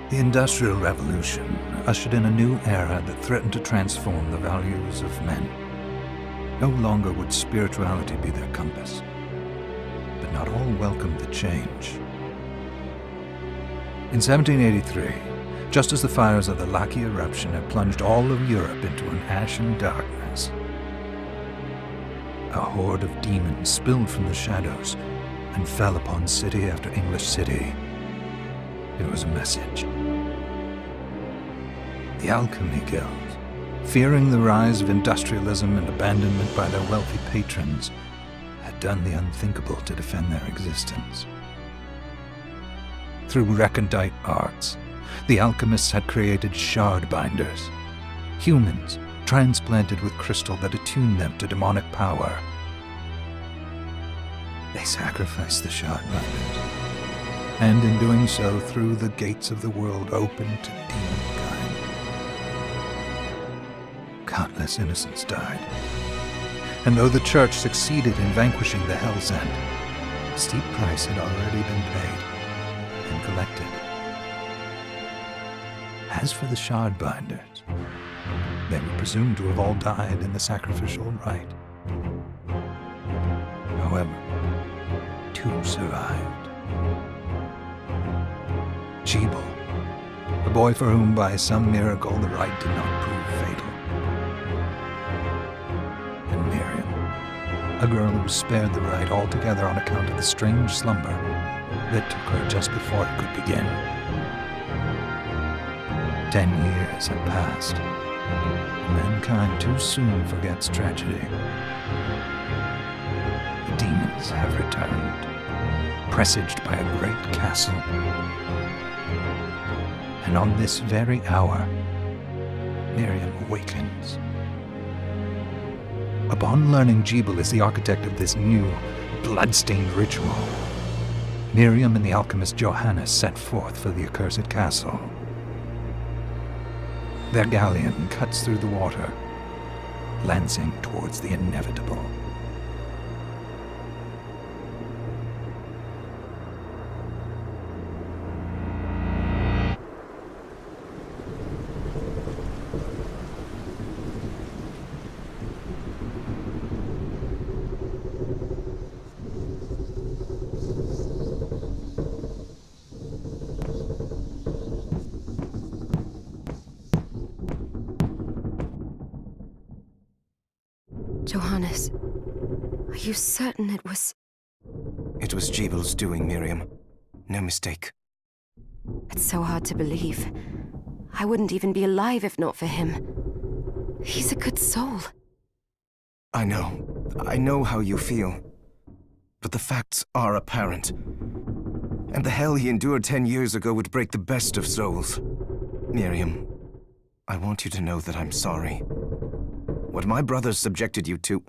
The Industrial Revolution ushered in a new era that threatened to transform the values of men. No longer would spirituality be their compass, but not all welcomed the change. In 1783, just as the fires of the Laki eruption had plunged all of Europe into an ashen darkness, a horde of demons spilled from the shadows and fell upon city after English city. It was a message. The Alchemy Guild, fearing the rise of industrialism and abandonment by their wealthy patrons, had done the unthinkable to defend their existence. Through recondite arts, the alchemists had created shard binders, humans transplanted with crystal that attuned them to demonic power. They sacrificed the shard binders, and in doing so threw the gates of the world open to demonkind. Countless innocents died, and though the Church succeeded in vanquishing the Hell's End, a steep price had already been paid and collected. As for the shard binders, they were presumed to have all died in the sacrificial rite. However, two survived. Jebel, the boy for whom by some miracle the rite did not prove fatal. And Miriam, a girl who was spared the rite altogether on account of the strange slumber that took her just before it could begin. 10 years have passed. Mankind too soon forgets tragedy. The demons have returned, presaged by a great castle. And on this very hour, Miriam awakens. Upon learning Jebel is the architect of this new, bloodstained ritual, Miriam and the alchemist Johannes set forth for the accursed castle. Their galleon cuts through the water, lancing towards the inevitable. Johannes, are you certain it was... It was Jebel's doing, Miriam. No mistake. It's so hard to believe. I wouldn't even be alive if not for him. He's a good soul. I know how you feel. But the facts are apparent. And the hell he endured 10 years ago would break the best of souls. Miriam, I want you to know that I'm sorry. What my brothers subjected you to,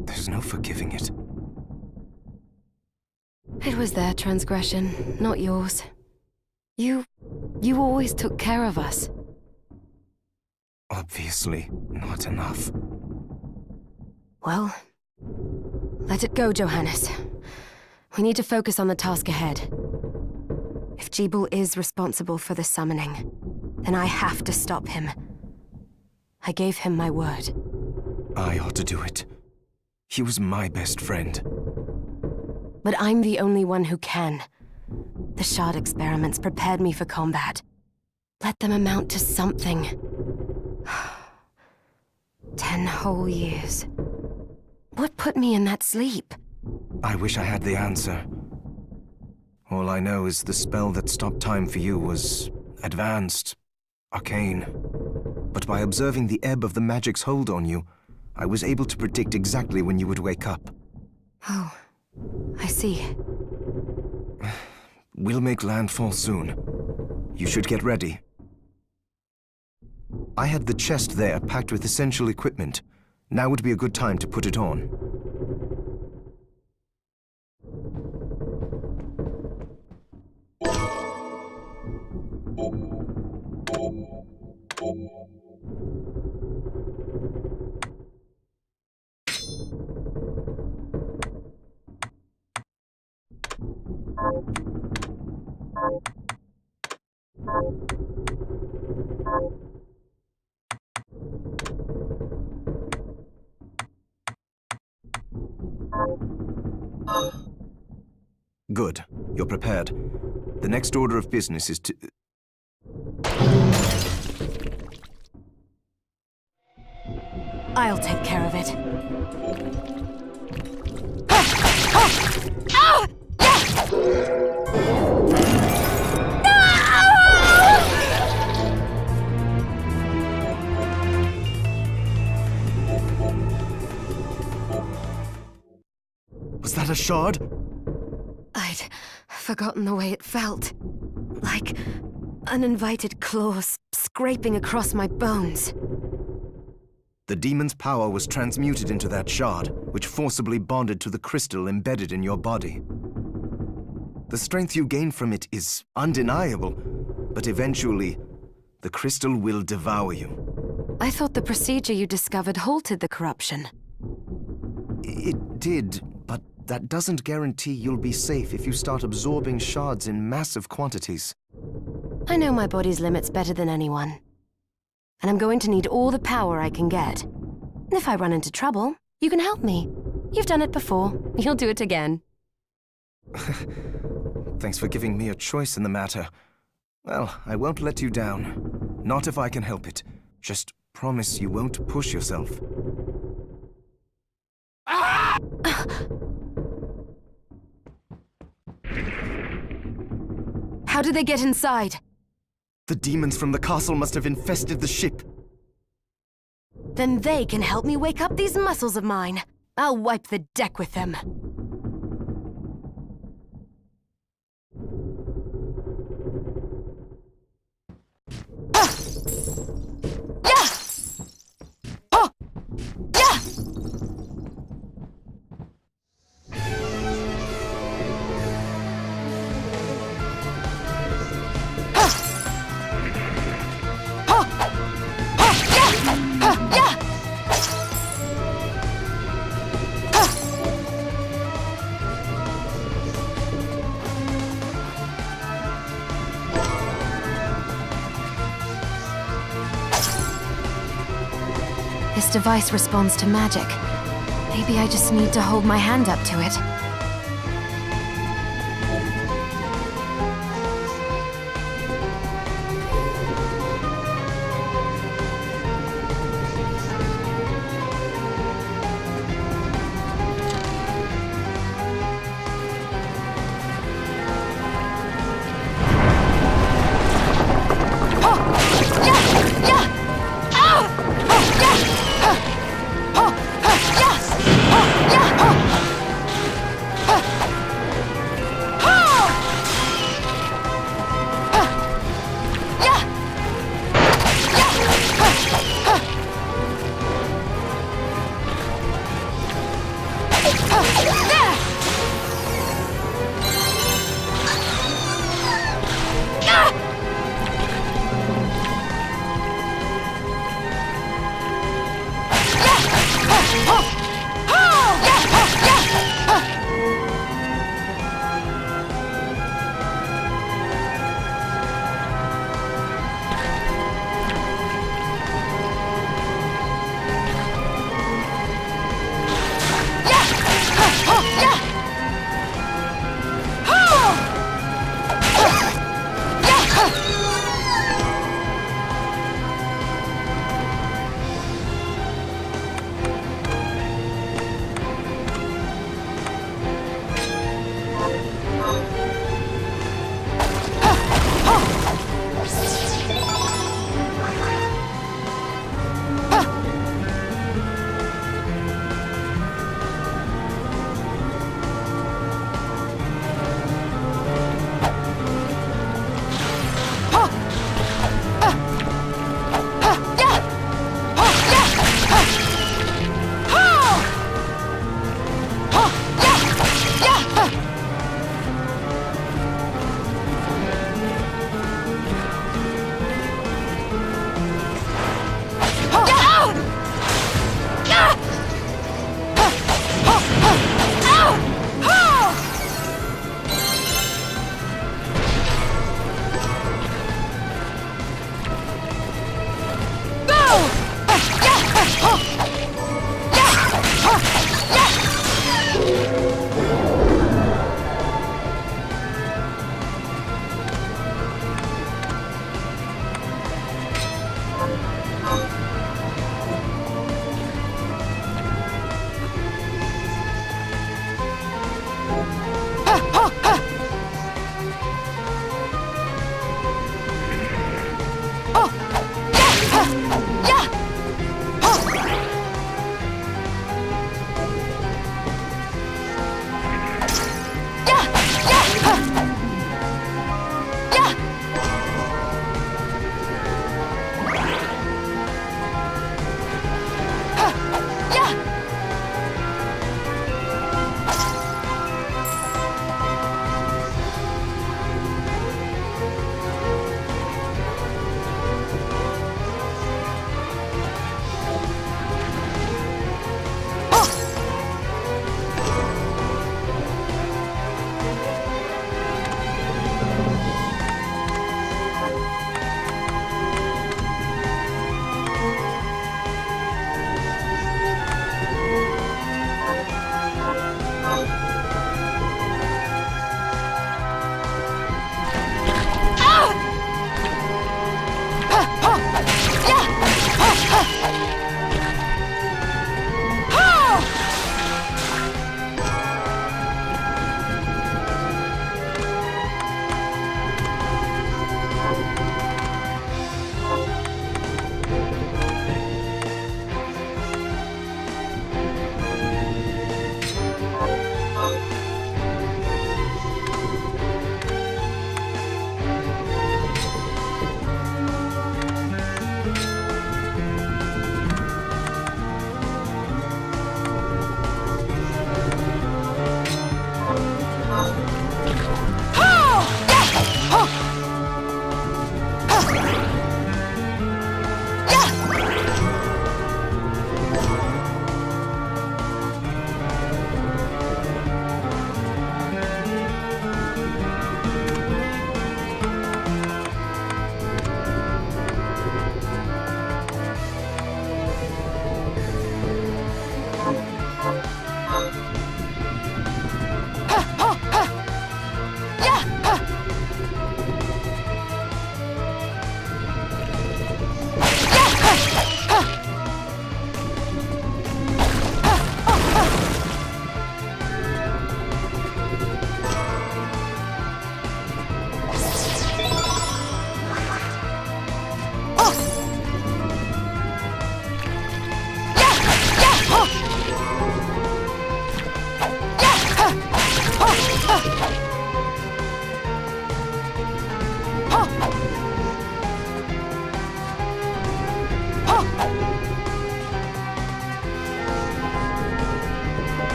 there's no forgiving it. It was their transgression, not yours. You always took care of us. Obviously, not enough. Well, let it go, Johannes. We need to focus on the task ahead. If Jebel is responsible for the summoning, then I have to stop him. I gave him my word. I ought to do it. He was my best friend. But I'm the only one who can. The shard experiments prepared me for combat. Let them amount to something. 10 whole years. What put me in that sleep? I wish I had the answer. All I know is the spell that stopped time for you was advanced, arcane. But by observing the ebb of the magic's hold on you, I was able to predict exactly when you would wake up. Oh, I see. We'll make landfall soon. You should get ready. I had the chest there packed with essential equipment. Now would be a good time to put it on. Good. You're prepared. The next order of business is to... I'll take care of it. Was that a shard? I'd forgotten the way it felt. Like uninvited claws scraping across my bones. The demon's power was transmuted into that shard, which forcibly bonded to the crystal embedded in your body. The strength you gain from it is undeniable, but eventually, the crystal will devour you. I thought the procedure you discovered halted the corruption. It did, but that doesn't guarantee you'll be safe if you start absorbing shards in massive quantities. I know my body's limits better than anyone. And I'm going to need all the power I can get. And if I run into trouble, you can help me. You've done it before. You'll do it again. Thanks for giving me a choice in the matter. Well, I won't let you down. Not if I can help it. Just promise you won't push yourself. How did they get inside? The demons from the castle must have infested the ship. Then they can help me wake up these muscles of mine. I'll wipe the deck with them. This device responds to magic. Maybe I just need to hold my hand up to it.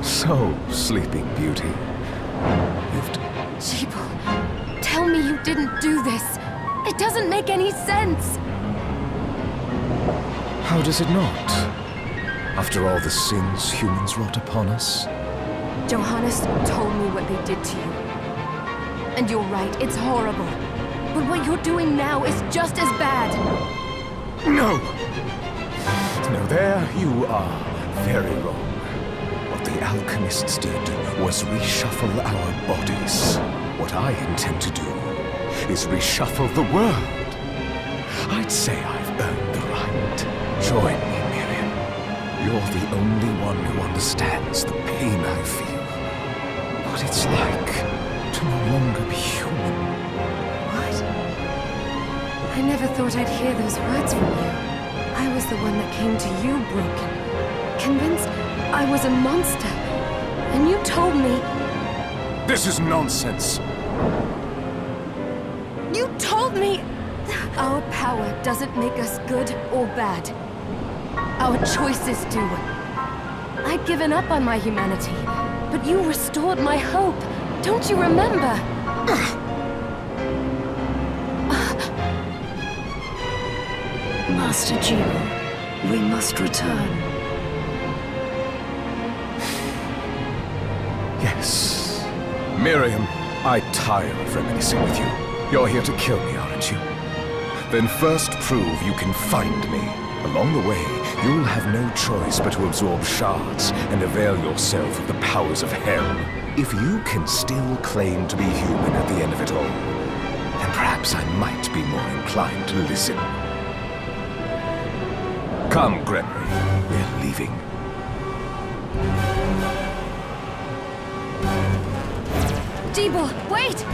So, Sleeping Beauty, Jeeble, tell me you didn't do this. It doesn't make any sense. How does it not? After all the sins humans wrought upon us? Johannes told me what they did to you. And you're right, it's horrible. But what you're doing now is just as bad. No! No, there you are. Very wrong. What the alchemists did was reshuffle our bodies. What I intend to do is reshuffle the world. I'd say I've earned the right. Join me, Miriam. You're the only one who understands the pain I feel. What it's like to no longer be human. What? I never thought I'd hear those words from you. I was the one that came to you broken, convinced I was a monster. And you told me... This is nonsense. You told me... Our power doesn't make us good or bad. Our choices do. I'd given up on my humanity, but you restored my hope. Don't you remember? Master Jeeble, we must return. Yes. Miriam, I tire of reminiscing with you. You're here to kill me, aren't you? Then first prove you can find me. Along the way, you'll have no choice but to absorb shards and avail yourself of the powers of hell. If you can still claim to be human at the end of it all, then perhaps I might be more inclined to listen. Come, Gramy. We're leaving. Jeeble, wait!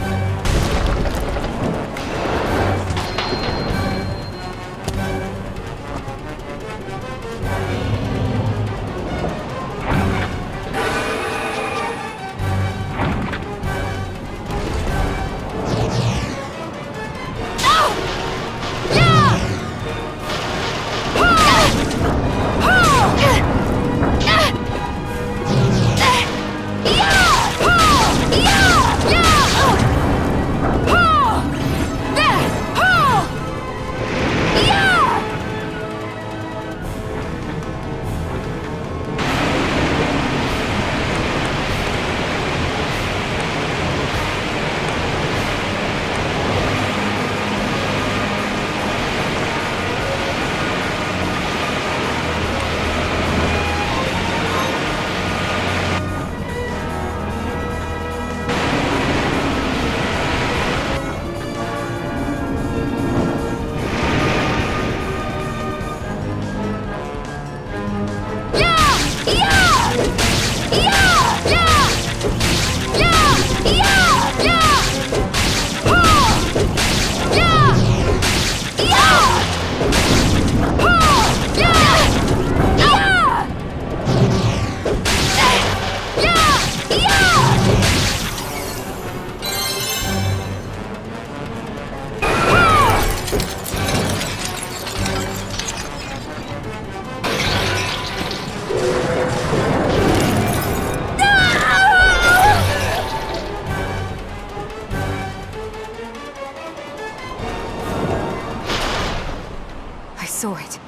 Saw it.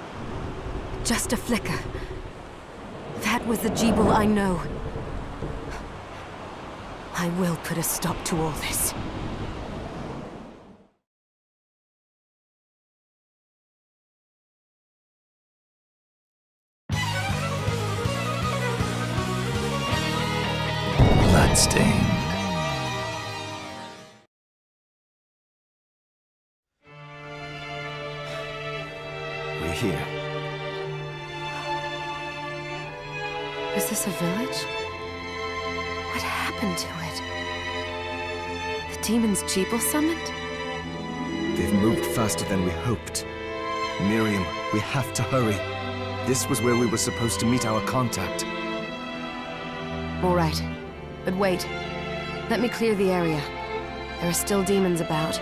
Just a flicker. That was the Jeeble I know. I will put a stop to all this. Bloodstained. We're here. Was this a village? What happened to it? The demons Jeeble summoned? They've moved faster than we hoped. Miriam, we have to hurry. This was where we were supposed to meet our contact. All right. But wait. Let me clear the area. There are still demons about.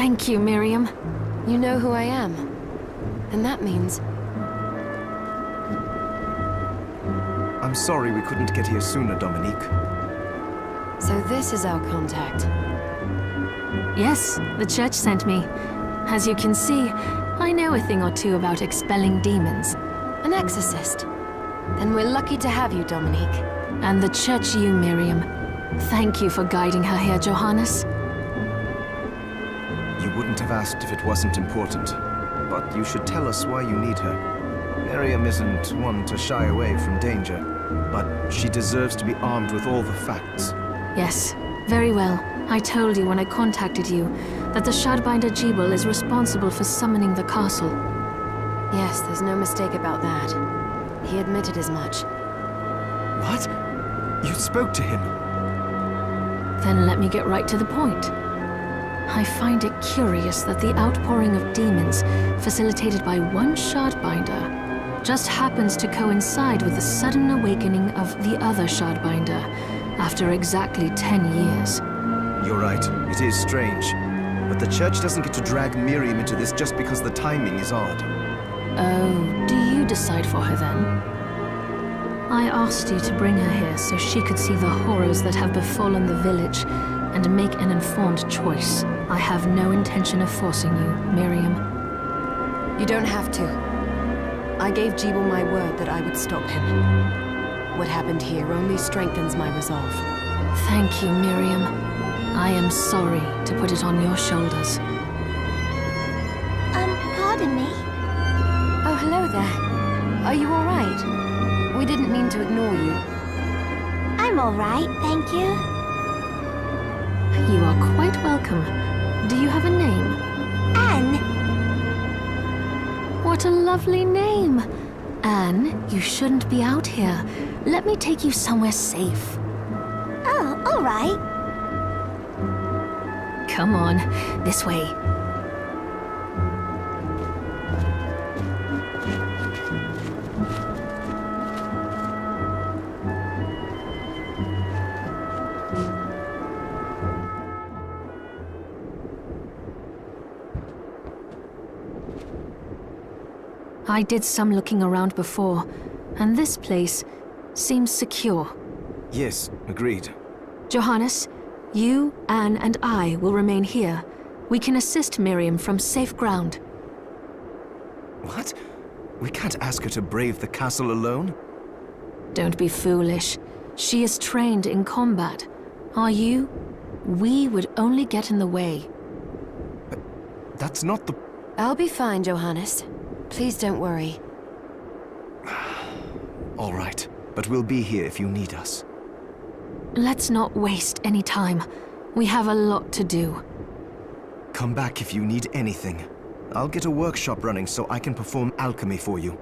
Thank you, Miriam. You know who I am. And that means... I'm sorry we couldn't get here sooner, Dominique. So this is our contact. Yes, the church sent me. As you can see, I know a thing or two about expelling demons. An exorcist. Then we're lucky to have you, Dominique. And the church you, Miriam. Thank you for guiding her here, Johannes. You wouldn't have asked if it wasn't important. But you should tell us why you need her. Miriam isn't one to shy away from danger, but she deserves to be armed with all the facts. Yes, very well. I told you when I contacted you that the Shardbinder Jebel is responsible for summoning the castle. Yes, there's no mistake about that. He admitted as much. What? You spoke to him? Then let me get right to the point. I find it curious that the outpouring of demons, facilitated by one Shardbinder, just happens to coincide with the sudden awakening of the other Shardbinder after exactly 10 years. You're right, it is strange. But the church doesn't get to drag Miriam into this just because the timing is odd. Oh, do you decide for her then? I asked you to bring her here so she could see the horrors that have befallen the village and make an informed choice. I have no intention of forcing you, Miriam. You don't have to. I gave Jebel my word that I would stop him. What happened here only strengthens my resolve. Thank you, Miriam. I am sorry to put it on your shoulders. Pardon me? Oh, hello there. Are you all right? We didn't mean to ignore you. I'm all right, thank you. You are quite welcome. Do you have a name? Anne. What a lovely name! Anne, you shouldn't be out here. Let me take you somewhere safe. Oh, all right. Come on, this way. I did some looking around before, and this place seems secure. Yes, agreed. Johannes, you, Anne, and I will remain here. We can assist Miriam from safe ground. What? We can't ask her to brave the castle alone? Don't be foolish. She is trained in combat. Are you? We would only get in the way. That's not the... I'll be fine, Johannes. Please don't worry. All right, but we'll be here if you need us. Let's not waste any time. We have a lot to do. Come back if you need anything. I'll get a workshop running so I can perform alchemy for you.